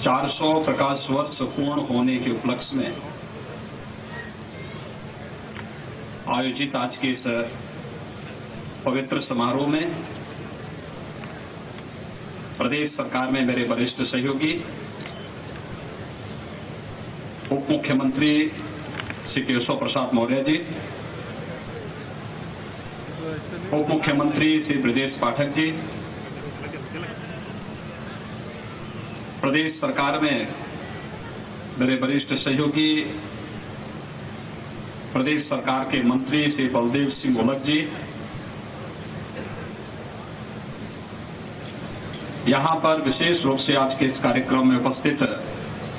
400 प्रकाश वर्ष पूर्ण होने के उपलक्ष्य में आयोजित आज के इस पवित्र समारोह में प्रदेश सरकार में मेरे वरिष्ठ सहयोगी उप मुख्यमंत्री श्री केशव प्रसाद मौर्य जी, उप मुख्यमंत्री श्री ब्रजेश पाठक जी, प्रदेश सरकार में मेरे वरिष्ठ सहयोगी प्रदेश सरकार के मंत्री श्री बलदेव सिंह ओलख जी, यहां पर विशेष रूप से आज के इस कार्यक्रम में उपस्थित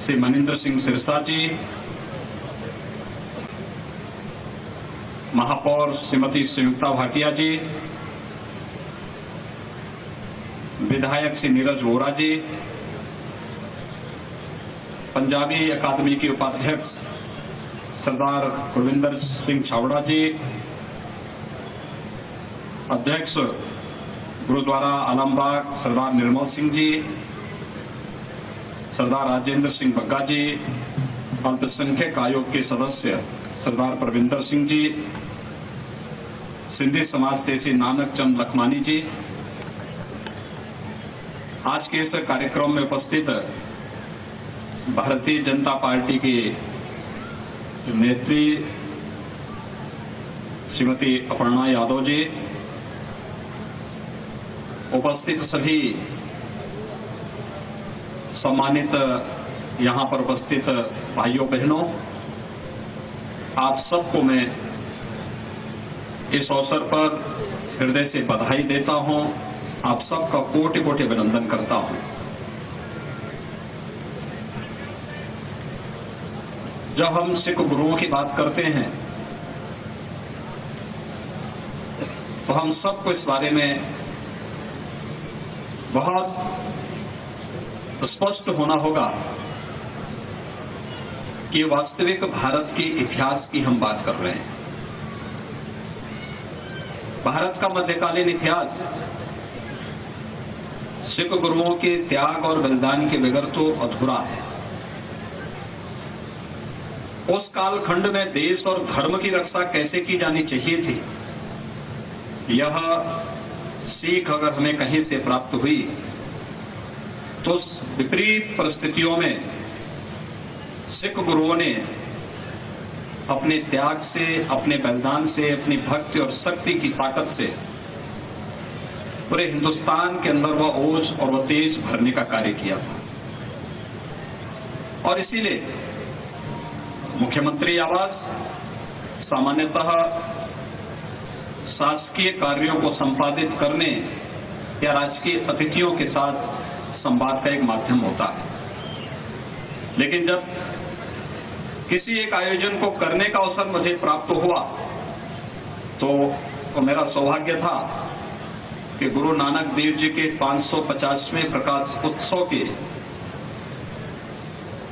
श्री मनिंदर सिंह सिरसा जी, महापौर श्रीमती संयुक्ता भाटिया जी, विधायक श्री नीरज वोरा जी, पंजाबी अकादमी के उपाध्यक्ष सरदार कुलविंदर सिंह छावड़ा जी, अध्यक्ष गुरुद्वारा आलमबाग सरदार निर्मल सिंह जी, सरदार राजेंद्र सिंह बग्गा जी, अल्पसंख्यक आयोग के सदस्य सरदार परविंदर सिंह जी, सिंधी समाज से श्री नानक चंद लखमानी जी, आज के इस कार्यक्रम में उपस्थित भारतीय जनता पार्टी की नेत्री श्रीमती अपर्णा यादव जी, उपस्थित सभी सम्मानित यहां पर उपस्थित भाइयों बहनों, आप सबको मैं इस अवसर पर हृदय से बधाई देता हूं। आप सबका कोटि कोटि अभिनंदन करता हूं। जब हम सिख गुरुओं की बात करते हैं तो हम सबको इस बारे में बहुत स्पष्ट होना होगा कि वास्तविक भारत के इतिहास की हम बात कर रहे हैं। भारत का मध्यकालीन इतिहास सिख गुरुओं के त्याग और बलिदान के बगैर तो अधूरा है। उस कालखंड में देश और धर्म की रक्षा कैसे की जानी चाहिए थी, यह सीख अगर हमें कहीं से प्राप्त हुई तो विपरीत परिस्थितियों में सिख गुरुओं ने अपने त्याग से, अपने बलिदान से, अपनी भक्ति और शक्ति की ताकत से पूरे हिंदुस्तान के अंदर वह ओज और वह तेज भरने का कार्य किया था। और इसीलिए मुख्यमंत्री आवास सामान्यतः शासकीय कार्यों को संपादित करने या राजकीय अतिथियों के साथ संवाद का एक माध्यम होता है। लेकिन जब किसी एक आयोजन को करने का अवसर मुझे प्राप्त हुआ तो मेरा सौभाग्य था कि गुरु नानक देव जी के 550वें प्रकाश उत्सव के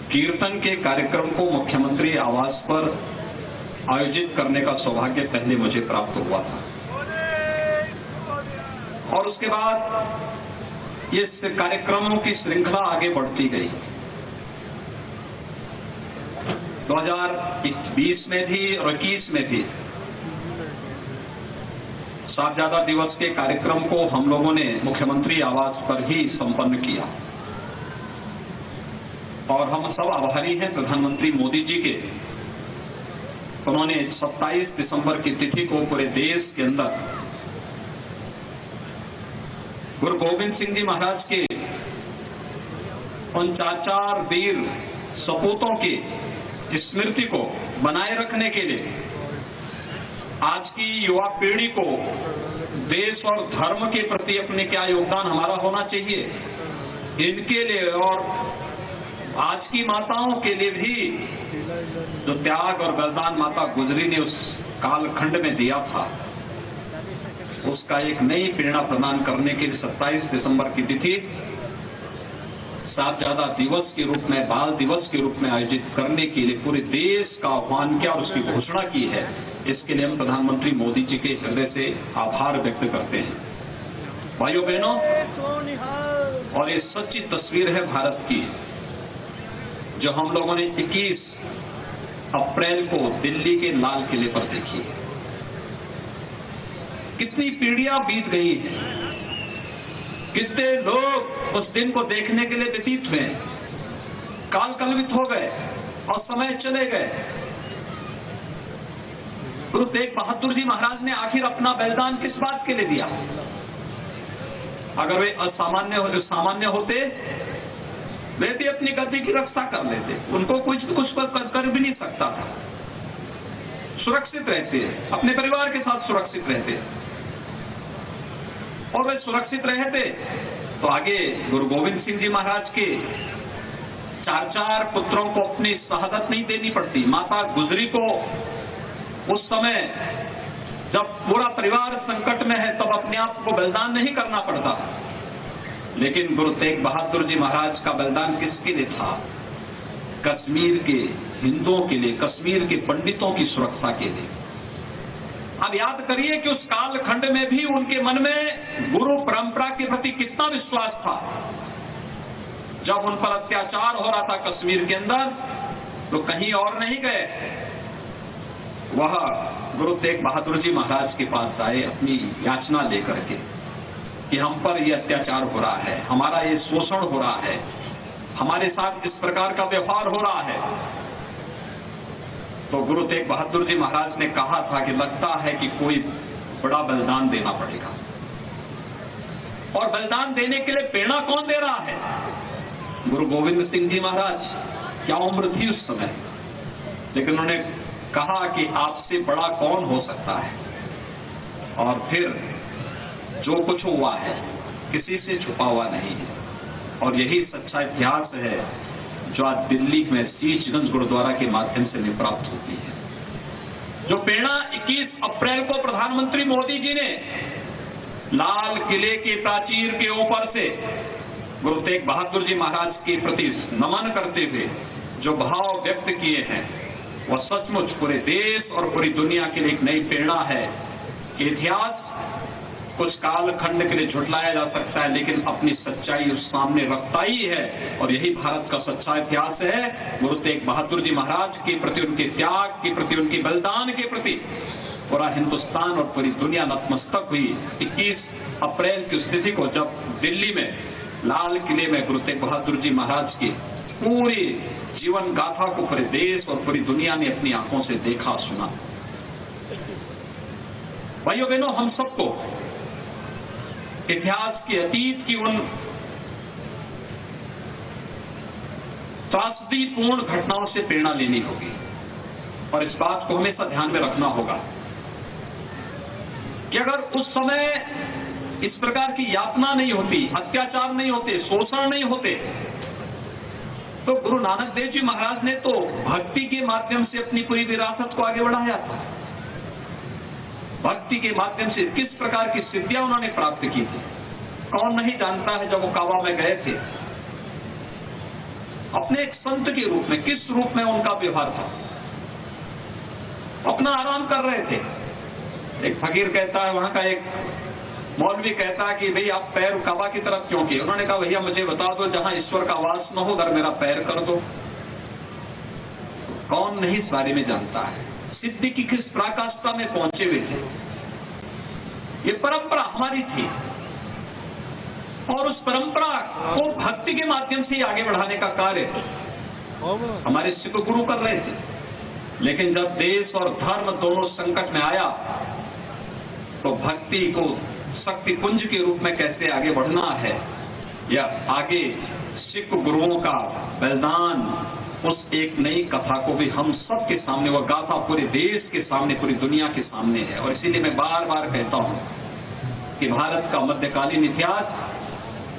कीर्तन के कार्यक्रम को मुख्यमंत्री आवास पर आयोजित करने का सौभाग्य पहले मुझे प्राप्त हुआ था। और उसके बाद ये कार्यक्रमों की श्रृंखला आगे बढ़ती गई। 2020 में थी और 21 में थी। साहबजादा दिवस के कार्यक्रम को हम लोगों ने मुख्यमंत्री आवास पर ही संपन्न किया और हम सब आभारी हैं प्रधानमंत्री मोदी जी के। उन्होंने 27 दिसंबर की तिथि को पूरे देश के अंदर गुरु गोविंद सिंह जी महाराज के उन चार वीर सपूतों की स्मृति को बनाए रखने के लिए आज की युवा पीढ़ी को देश और धर्म के प्रति अपने क्या योगदान हमारा होना चाहिए, इनके लिए और आज की माताओं के लिए भी जो त्याग और बलिदान माता गुजरी ने उस कालखंड में दिया था, उसका एक नई प्रेरणा प्रदान करने के लिए 27 दिसंबर की तिथि साहबजादा दिवस के रूप में, बाल दिवस के रूप में आयोजित करने के लिए पूरे देश का आह्वान किया और उसकी घोषणा की है। इसके लिए हम प्रधानमंत्री मोदी जी के हृदय से आभार व्यक्त करते हैं। भाइयों बहनों, और ये सच्ची तस्वीर है भारत की जो हम लोगों ने 21 अप्रैल को दिल्ली के लाल किले पर देखी है। कितनी पीढ़ियां बीत गई हैं, कितने लोग उस दिन को देखने के लिए व्यतीत हुए, काल कलवित हो गए और समय चले गए। गुरु तेग बहादुर जी महाराज ने आखिर अपना बलिदान किस बात के लिए दिया? अगर वे सामान्य होते, वे भी अपनी गद्दी की रक्षा कर लेते, उनको कुछ कर भी नहीं सकता था। सुरक्षित रहते, अपने परिवार के साथ सुरक्षित रहते, और वे सुरक्षित रहते तो आगे गुरु गोविंद सिंह जी महाराज के 4 पुत्रों को अपनी शहादत नहीं देनी पड़ती। माता गुजरी को उस समय जब पूरा परिवार संकट में है तब अपने आप को बलिदान नहीं करना पड़ता, लेकिन गुरु तेग बहादुर जी महाराज का बलिदान किसके लिए था? कश्मीर के हिंदुओं के लिए, कश्मीर के पंडितों की सुरक्षा के लिए। अब याद करिए कि उस कालखंड में भी उनके मन में गुरु परंपरा के प्रति कितना विश्वास था। जब उन पर अत्याचार हो रहा था कश्मीर के अंदर, तो कहीं और नहीं गए, वह गुरु तेग बहादुर जी महाराज के पास आए अपनी याचना लेकर के कि हम पर यह अत्याचार हो रहा है, हमारा ये शोषण हो रहा है, हमारे साथ इस प्रकार का व्यवहार हो रहा है। तो गुरु तेग बहादुर जी महाराज ने कहा था कि लगता है कि कोई बड़ा बलिदान देना पड़ेगा, और बलिदान देने के लिए प्रेरणा कौन दे रहा है? गुरु गोविंद सिंह जी महाराज। क्या उम्र थी उस समय, लेकिन उन्होंने कहा कि आपसे बड़ा कौन हो सकता है। और फिर जो कुछ हुआ है किसी से छुपा हुआ नहीं है, और यही सच्चा इतिहास है जो आज दिल्ली में शीशगंज गुरुद्वारा के माध्यम से हमें प्राप्त होती है। जो प्रेरणा 21 अप्रैल को प्रधानमंत्री मोदी जी ने लाल किले के प्राचीर के ऊपर से गुरु तेग बहादुर जी महाराज के प्रति नमन करते हुए जो भाव व्यक्त किए हैं, वह सचमुच पूरे देश और पूरी दुनिया के लिए एक नई प्रेरणा है। इतिहास कुछ कालखंड के लिए झुटलाया जा सकता है, लेकिन अपनी सच्चाई उस सामने रखता ही है, और यही भारत का सच्चा इतिहास है। गुरु तेग बहादुर जी महाराज के प्रति, उनके त्याग के प्रति, उनके बलिदान के प्रति पूरा हिंदुस्तान और पूरी दुनिया नतमस्तक हुई। 21 अप्रैल की स्थिति को जब दिल्ली में लाल किले में गुरु तेग बहादुर जी महाराज की पूरी जीवन गाथा को पूरे देश और पूरी दुनिया ने अपनी आंखों से देखा, सुना। भाइयों बहनों, हम सबको इतिहास के अतीत की उन त्रासदीपूर्ण घटनाओं से प्रेरणा लेनी होगी, और इस बात को हमेशा ध्यान में रखना होगा कि अगर उस समय इस प्रकार की यातना नहीं होती, अत्याचार नहीं होते, शोषण नहीं होते, तो गुरु नानक देव जी महाराज ने तो भक्ति के माध्यम से अपनी पूरी विरासत को आगे बढ़ाया था। भक्ति के माध्यम से किस प्रकार की सिद्धियां उन्होंने प्राप्त की थी, कौन नहीं जानता है। जब वो काबा में गए थे, अपने एक संत के रूप में, किस रूप में उनका व्यवहार था, अपना आराम कर रहे थे। एक फकीर कहता है, वहां का एक मौलवी कहता है कि भाई आप पैर काबा की तरफ क्यों किए? उन्होंने कहा भैया मुझे बता दो जहां ईश्वर का वास न हो, उधर मेरा पैर कर दो। कौन नहीं इस बारे में जानता है, सिद्धि की किस पराकाष्ठा में पहुंचे हुए थे। ये परंपरा हमारी थी, और उस परंपरा को भक्ति के माध्यम से आगे बढ़ाने का कार्य हमारे सिख गुरु कर रहे थे। लेकिन जब देश और धर्म दोनों संकट में आया, तो भक्ति को शक्ति पुंज के रूप में कैसे आगे बढ़ना है, या आगे सिख गुरुओं का बलिदान, उस एक नई कथा को भी हम सबके सामने, वह गाथा पूरे देश के सामने, पूरी दुनिया के सामने है। और इसीलिए मैं बार बार कहता हूं कि भारत का मध्यकालीन इतिहास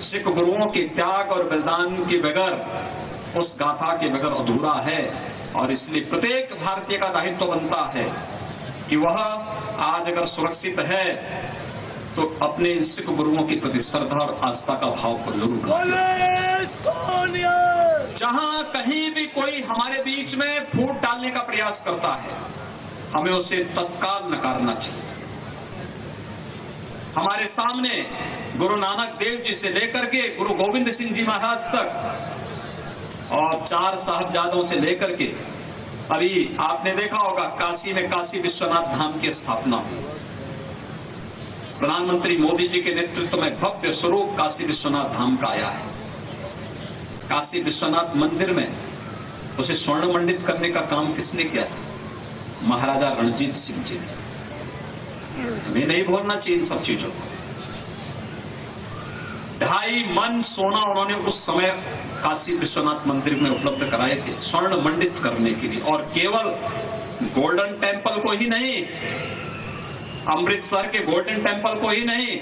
सिख गुरुओं के त्याग और बलिदान के बगैर, उस गाथा के बगैर अधूरा है। और इसलिए प्रत्येक भारतीय का दायित्व बनता है कि वह आज अगर सुरक्षित है तो अपने सिख गुरुओं के प्रति श्रद्धा और आस्था का भाव को जरूर रखें। जहां कहीं भी कोई हमारे बीच में फूट डालने का प्रयास करता है, हमें उसे तत्काल नकारना चाहिए। हमारे सामने गुरु नानक देव जी से लेकर के गुरु गोविंद सिंह जी महाराज तक और 4 साहबजादों से लेकर के अभी आपने देखा होगा काशी में काशी विश्वनाथ धाम की स्थापना हुई। प्रधानमंत्री मोदी जी के नेतृत्व में भव्य स्वरूप काशी विश्वनाथ धाम का आया है। काशी विश्वनाथ मंदिर में उसे स्वर्ण मंडित करने का काम किसने किया था? महाराजा रणजीत सिंह जी ने। हमें नहीं भूलना चाहिए इन सब चीजों को। 2.5 मन सोना उन्होंने उस समय काशी विश्वनाथ मंदिर में उपलब्ध कराए थे स्वर्ण मंडित करने के लिए, और केवल गोल्डन टेम्पल को ही नहीं, अमृतसर के गोल्डन टेम्पल को ही नहीं,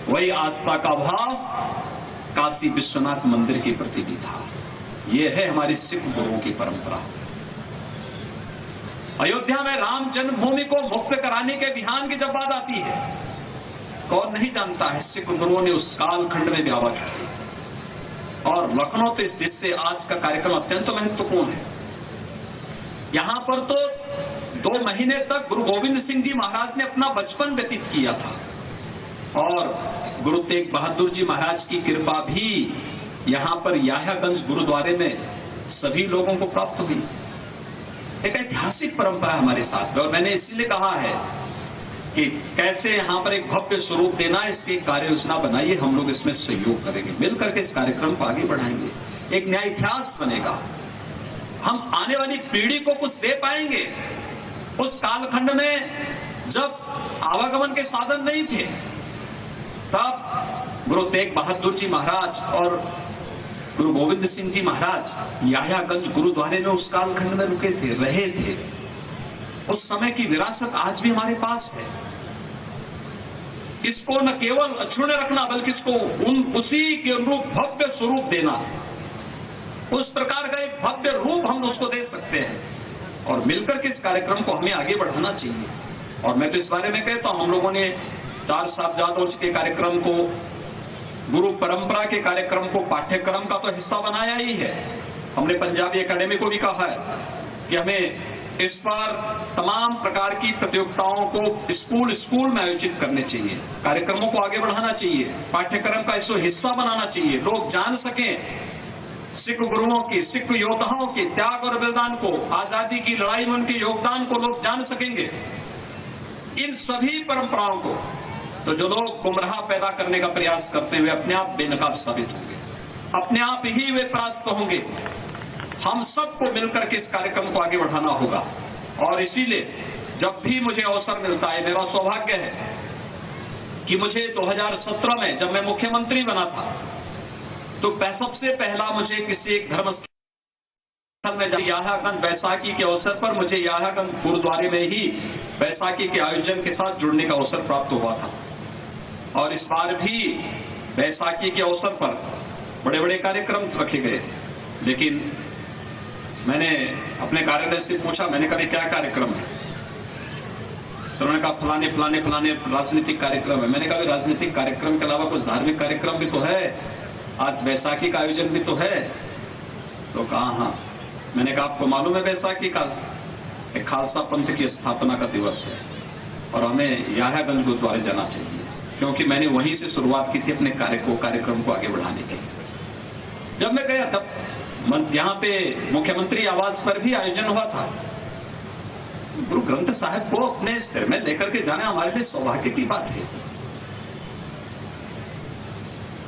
वही आस्था का भाव काशी विश्वनाथ मंदिर के प्रति भी था। ये है हमारी सिख गुरुओं की परंपरा। अयोध्या में राम जन्मभूमि को मुक्त कराने के अभियान की जब बात आती है, कौन नहीं जानता है सिख गुरुओं ने उस कालखंड में भी आवाज उठाई, और लखनऊ से जिससे आज का कार्यक्रम अत्यंत महत्वपूर्ण है। यहां पर तो 2 महीने तक गुरु गोविंद सिंह जी महाराज ने अपना बचपन व्यतीत किया था, और गुरु तेग बहादुर जी महाराज की कृपा भी यहां पर याह्यागंज गुरुद्वारे में सभी लोगों को प्राप्त हुई। एक ऐतिहासिक परंपरा हमारे साथ, और मैंने इसीलिए कहा है कि कैसे यहां पर एक भव्य स्वरूप देना, इसकी कार्य योजना बनाइए, हम लोग इसमें सहयोग करेंगे, मिलकर के इस कार्यक्रम को आगे बढ़ाएंगे, एक नया इतिहास बनेगा। हम आने वाली पीढ़ी को कुछ दे पाएंगे। उस कालखंड में जब आवागमन के साधन नहीं थे, तब गुरु तेग बहादुर जी महाराज और गुरु गोविंद सिंह जी महाराज याह्यागंज गुरुद्वारे में उस कालखंड में रुके थे, रहे थे। उस समय की विरासत आज भी हमारे पास है। इसको न केवल अक्षुण्ण रखना, बल्कि इसको उसी के अनुरूप भव्य स्वरूप देना, उस प्रकार का एक भव्य रूप हम उसको दे सकते हैं, और मिलकर के इस कार्यक्रम को हमें आगे बढ़ाना चाहिए। और मैं तो इस बारे में कहता हूं, हम लोगों ने 4 साहबजादों के कार्यक्रम को, गुरु परंपरा के कार्यक्रम को पाठ्यक्रम का तो हिस्सा बनाया ही है। हमने पंजाबी एकेडमी को भी कहा है कि हमें इस पर तमाम प्रकार की प्रतियोगिताओं को स्कूल में आयोजित करने चाहिए, कार्यक्रमों को आगे बढ़ाना चाहिए, पाठ्यक्रम का इसको हिस्सा बनाना चाहिए। लोग जान सकें सिख गुरुओं की, सिख योद्धाओं के त्याग और बलिदान को, आजादी की लड़ाई में उनके योगदान को लोग जान सकेंगे। इन सभी परंपराओं को तो जो लोग गुमराह पैदा करने का प्रयास करते हुए अपने आप बेनकाब साबित होंगे, अपने आप ही वे परास्त होंगे। हम सबको मिलकर के इस कार्यक्रम को आगे बढ़ाना होगा, और इसीलिए जब भी मुझे अवसर मिलता है, मेरा सौभाग्य है कि मुझे 2017 में जब मैं मुख्यमंत्री बना था, तो सबसे पहला मुझे किसी एक धर्मस्थल में याह्यागंज बैसाखी के अवसर पर मुझे याह्यागंज गुरुद्वारे में ही बैसाखी के आयोजन के साथ जुड़ने का अवसर प्राप्त हुआ था। और इस बार भी बैसाखी के अवसर पर बड़े बड़े कार्यक्रम रखे गए, लेकिन मैंने अपने कार्यालय से पूछा, मैंने कहा क्या कार्यक्रम है? तो उन्होंने कहा फलाने राजनीतिक कार्यक्रम है। मैंने कहा राजनीतिक कार्यक्रम के अलावा कुछ धार्मिक कार्यक्रम भी तो है, आज बैसाखी का आयोजन भी तो है। तो कहा हाँ। मैंने कहा आपको मालूम है बैसाखी का एक खालसा पंथ की स्थापना का दिवस है, और हमें याह्यागंज गुरुद्वारे जाना चाहिए, क्योंकि मैंने वहीं से शुरुआत की थी अपने कार्यक्रम को आगे बढ़ाने के लिए। जब मैं गया तब यहाँ पे मुख्यमंत्री आवास पर भी आयोजन हुआ था। गुरु ग्रंथ साहिब को अपने सिर में लेकर के जाना हमारे लिए सौभाग्य की बात है।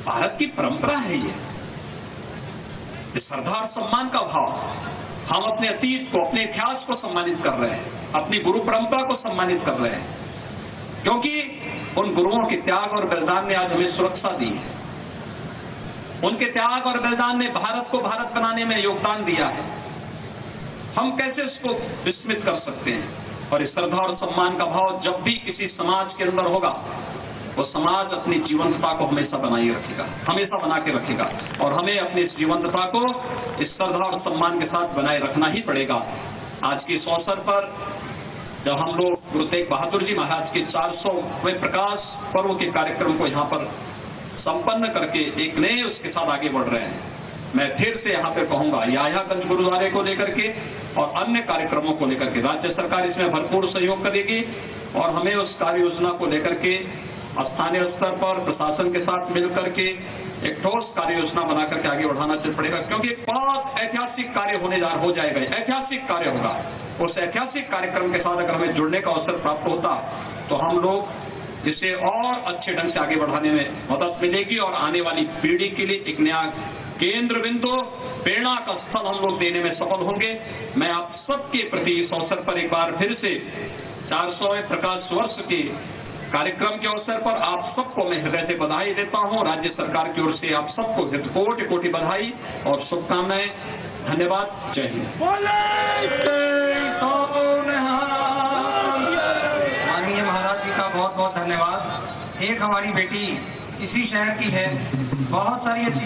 भारत की परंपरा है ये श्रद्धा और सम्मान का भाव। हम अपने अतीत को, अपने इतिहास को सम्मानित कर रहे हैं, अपनी गुरु परंपरा को सम्मानित कर रहे हैं, क्योंकि उन गुरुओं के त्याग और बलिदान ने आज हमें सुरक्षा दी है। उनके त्याग और बलिदान ने भारत को भारत बनाने में योगदान दिया है। हम कैसे उसको विस्मृत कर सकते हैं? और इस श्रद्धा और सम्मान का भाव जब भी किसी समाज के अंदर होगा, वो समाज अपनी जीवंतता को हमेशा बनाए रखेगा, हमेशा बना के रखेगा, और हमें अपनी इस जीवंतता को इस श्रद्धा और सम्मान के साथ बनाए रखना ही पड़ेगा। आज के इस अवसर पर जब हम लोग गुरु तेग बहादुर जी महाराज के 400वें प्रकाश पर्व के कार्यक्रम को यहाँ पर संपन्न करके एक नए उसके साथ आगे बढ़ रहे हैं, मैं फिर से यहाँ पे कहूंगा, याह्यागंज गुरुद्वारे को लेकर के और अन्य कार्यक्रमों को लेकर के राज्य सरकार इसमें भरपूर सहयोग करेगी, और हमें उस कार्य योजना को लेकर के स्थानीय स्तर पर प्रशासन के साथ मिलकर के एक ठोस कार्य योजना बना करके आगे बढ़ाना चल पड़ेगा, क्योंकि एक बहुत ऐतिहासिक कार्य हो जाएगा, ऐतिहासिक कार्य होगा। उस ऐतिहासिक कार्यक्रम के साथ अगर हमें जुड़ने का अवसर प्राप्त होता तो हम लोग इसे और अच्छे ढंग से आगे बढ़ाने में मदद मिलेगी और आने वाली पीढ़ी के लिए एक नया केंद्र बिंदु, प्रेरणा का स्थल हम लोग देने में सफल होंगे। मैं आप सबके प्रति इस अवसर पर एक बार फिर से 400वें प्रकाश वर्ष के कार्यक्रम के अवसर पर आप सबको मैं हृदय से बधाई देता हूं। राज्य सरकार की ओर से आप सबको कोटि कोटि बधाई और शुभकामनाएं। धन्यवाद। जय हिंद। माननीय महाराज जी का बहुत बहुत धन्यवाद। एक हमारी बेटी इसी शहर की है, बहुत सारी अच्छी